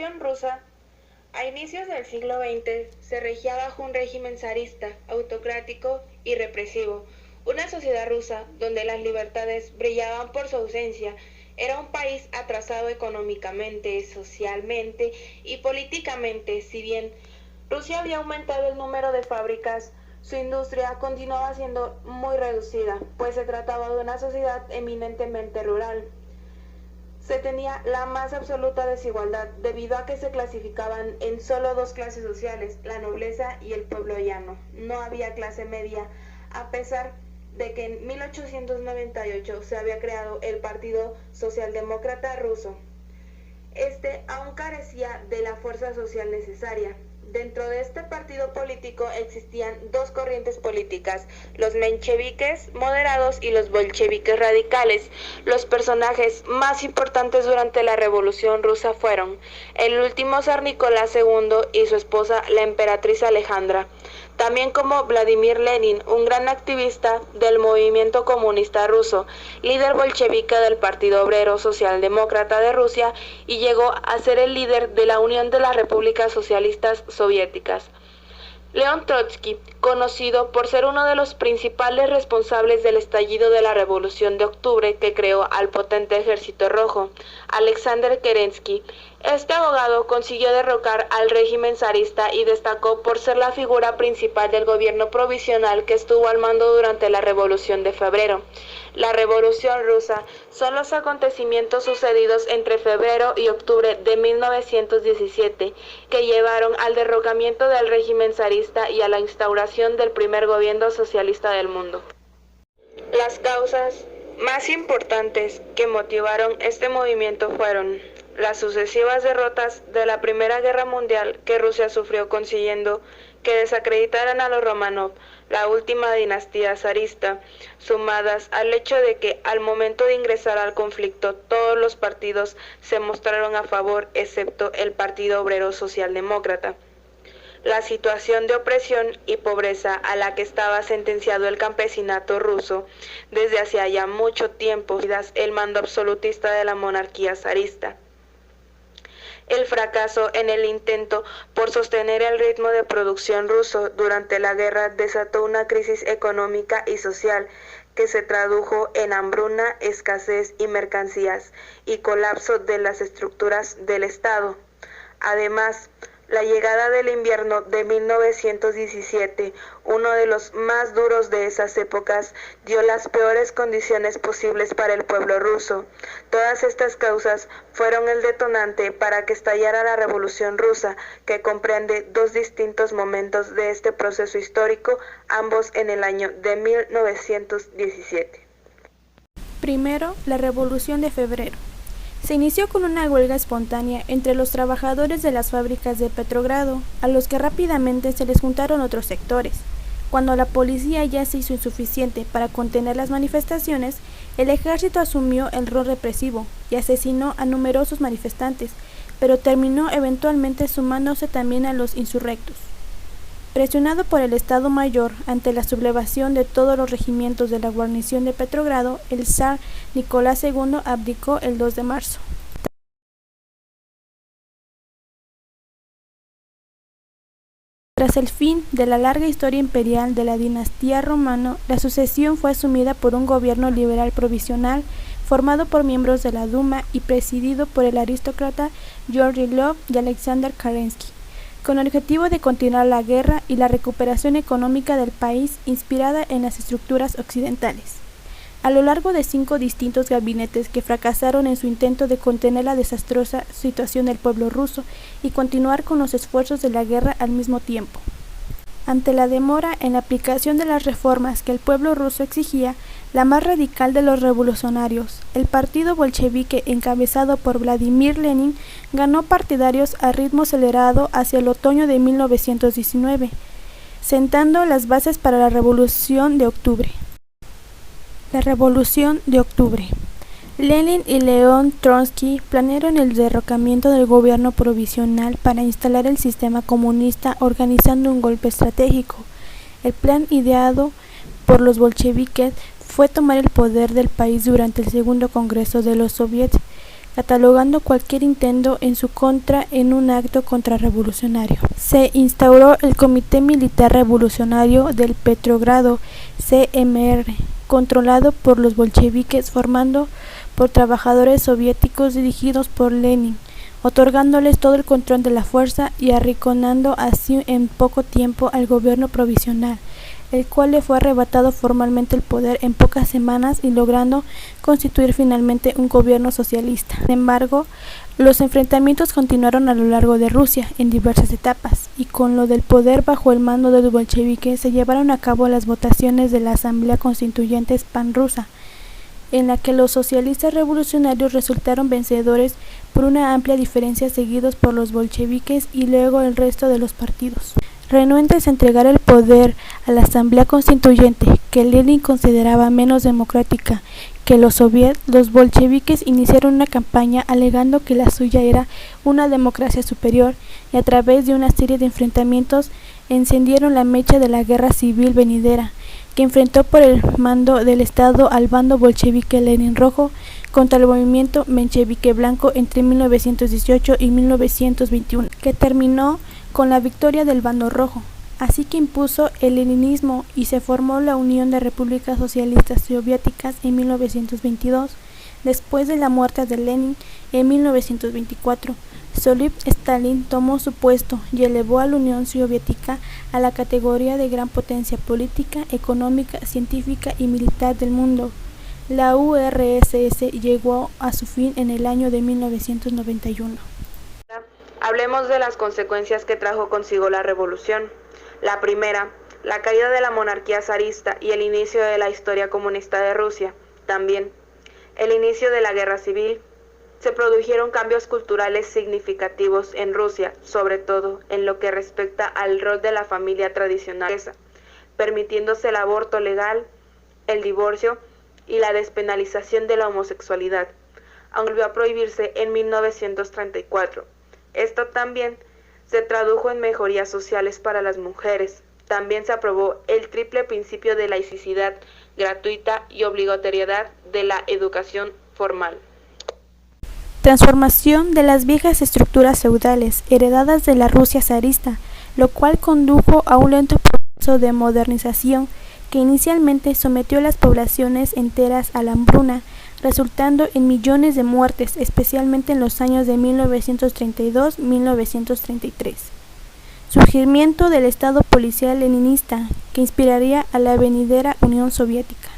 Revolución rusa, a inicios del siglo XX, se regía bajo un régimen zarista, autocrático y represivo. Una sociedad rusa donde las libertades brillaban por su ausencia. Era un país atrasado económicamente, socialmente y políticamente. Si bien Rusia había aumentado el número de fábricas, su industria continuaba siendo muy reducida, pues se trataba de una sociedad eminentemente rural. Se tenía la más absoluta desigualdad debido a que se clasificaban en solo dos clases sociales, la nobleza y el pueblo llano. No había clase media, a pesar de que en 1898 se había creado el Partido Socialdemócrata Ruso. Este aún carecía de la fuerza social necesaria. Dentro de este partido político existían dos corrientes políticas, los mencheviques moderados y los bolcheviques radicales. Los personajes más importantes durante la Revolución Rusa fueron el último zar Nicolás II y su esposa, la emperatriz Alejandra, también como Vladimir Lenin, un gran activista del movimiento comunista ruso, líder bolchevique del Partido Obrero Socialdemócrata de Rusia y llegó a ser el líder de la Unión de las Repúblicas Socialistas Soviéticas. León Trotsky, conocido por ser uno de los principales responsables del estallido de la Revolución de Octubre que creó al potente Ejército Rojo. Alexander Kerensky. Este abogado consiguió derrocar al régimen zarista y destacó por ser la figura principal del gobierno provisional que estuvo al mando durante la Revolución de Febrero. La Revolución Rusa son los acontecimientos sucedidos entre febrero y octubre de 1917 que llevaron al derrocamiento del régimen zarista y a la instauración del primer gobierno socialista del mundo. Las causas más importantes que motivaron este movimiento fueron las sucesivas derrotas de la Primera Guerra Mundial que Rusia sufrió, consiguiendo que desacreditaran a los Romanov, la última dinastía zarista, sumadas al hecho de que al momento de ingresar al conflicto todos los partidos se mostraron a favor excepto el Partido Obrero Socialdemócrata. La situación de opresión y pobreza a la que estaba sentenciado el campesinado ruso desde hacía ya mucho tiempo, el mando absolutista de la monarquía zarista. El fracaso en el intento por sostener el ritmo de producción ruso durante la guerra desató una crisis económica y social que se tradujo en hambruna, escasez y mercancías y colapso de las estructuras del Estado. Además, la llegada del invierno de 1917, uno de los más duros de esas épocas, dio las peores condiciones posibles para el pueblo ruso. Todas estas causas fueron el detonante para que estallara la Revolución Rusa, que comprende dos distintos momentos de este proceso histórico, ambos en el año de 1917. Primero, la Revolución de Febrero. Se inició con una huelga espontánea entre los trabajadores de las fábricas de Petrogrado, a los que rápidamente se les juntaron otros sectores. Cuando la policía ya se hizo insuficiente para contener las manifestaciones, el ejército asumió el rol represivo y asesinó a numerosos manifestantes, pero terminó eventualmente sumándose también a los insurrectos. Presionado por el Estado Mayor ante la sublevación de todos los regimientos de la guarnición de Petrogrado, el zar Nicolás II abdicó el 2 de marzo. Tras el fin de la larga historia imperial de la dinastía romano, la sucesión fue asumida por un gobierno liberal provisional formado por miembros de la Duma y presidido por el aristócrata Georgy Lvov y Alexander Kerensky, con el objetivo de continuar la guerra y la recuperación económica del país inspirada en las estructuras occidentales. A lo largo de 5 distintos gabinetes que fracasaron en su intento de contener la desastrosa situación del pueblo ruso y continuar con los esfuerzos de la guerra al mismo tiempo. Ante la demora en la aplicación de las reformas que el pueblo ruso exigía, la más radical de los revolucionarios, el partido bolchevique encabezado por Vladimir Lenin, ganó partidarios a ritmo acelerado hacia el otoño de 1919, sentando las bases para la Revolución de Octubre. La Revolución de Octubre. Lenin y León Trotsky planearon el derrocamiento del gobierno provisional para instalar el sistema comunista organizando un golpe estratégico. El plan ideado por los bolcheviques fue tomar el poder del país durante el segundo congreso de los soviets, catalogando cualquier intento en su contra en un acto contrarrevolucionario. Se instauró el Comité Militar Revolucionario del Petrogrado, CMR, controlado por los bolcheviques, formado por trabajadores soviéticos dirigidos por Lenin, otorgándoles todo el control de la fuerza y arrinconando así en poco tiempo al gobierno provisional, el cual le fue arrebatado formalmente el poder en pocas semanas y logrando constituir finalmente un gobierno socialista. Sin embargo, los enfrentamientos continuaron a lo largo de Rusia en diversas etapas, y con lo del poder bajo el mando de los bolcheviques se llevaron a cabo las votaciones de la Asamblea Constituyente Panrusa, en la que los socialistas revolucionarios resultaron vencedores por una amplia diferencia, seguidos por los bolcheviques y luego el resto de los partidos. Renuentes a entregar el poder a la Asamblea Constituyente, que Lenin consideraba menos democrática que los soviets, los bolcheviques iniciaron una campaña alegando que la suya era una democracia superior, y a través de una serie de enfrentamientos encendieron la mecha de la guerra civil venidera, que enfrentó por el mando del Estado al bando bolchevique Lenin Rojo contra el movimiento menchevique blanco entre 1918 y 1921, que terminó con la victoria del bando rojo. Así que impuso el leninismo y se formó la Unión de Repúblicas Socialistas Soviéticas en 1922. Después de la muerte de Lenin en 1924, Josip Stalin tomó su puesto y elevó a la Unión Soviética a la categoría de gran potencia política, económica, científica y militar del mundo. La URSS llegó a su fin en el año de 1991. Hablemos de las consecuencias que trajo consigo la revolución. La primera, la caída de la monarquía zarista y el inicio de la historia comunista de Rusia. También, el inicio de la guerra civil. Se produjeron cambios culturales significativos en Rusia, sobre todo en lo que respecta al rol de la familia tradicional, permitiéndose el aborto legal, el divorcio y la despenalización de la homosexualidad, aunque volvió a prohibirse en 1934. Esto también se tradujo en mejorías sociales para las mujeres. También se aprobó el triple principio de laicidad gratuita y obligatoriedad de la educación formal. Transformación de las viejas estructuras feudales heredadas de la Rusia zarista, lo cual condujo a un lento proceso de modernización que inicialmente sometió a las poblaciones enteras a la hambruna, resultando en millones de muertes, especialmente en los años de 1932-1933. Surgimiento del Estado policial leninista, que inspiraría a la venidera Unión Soviética.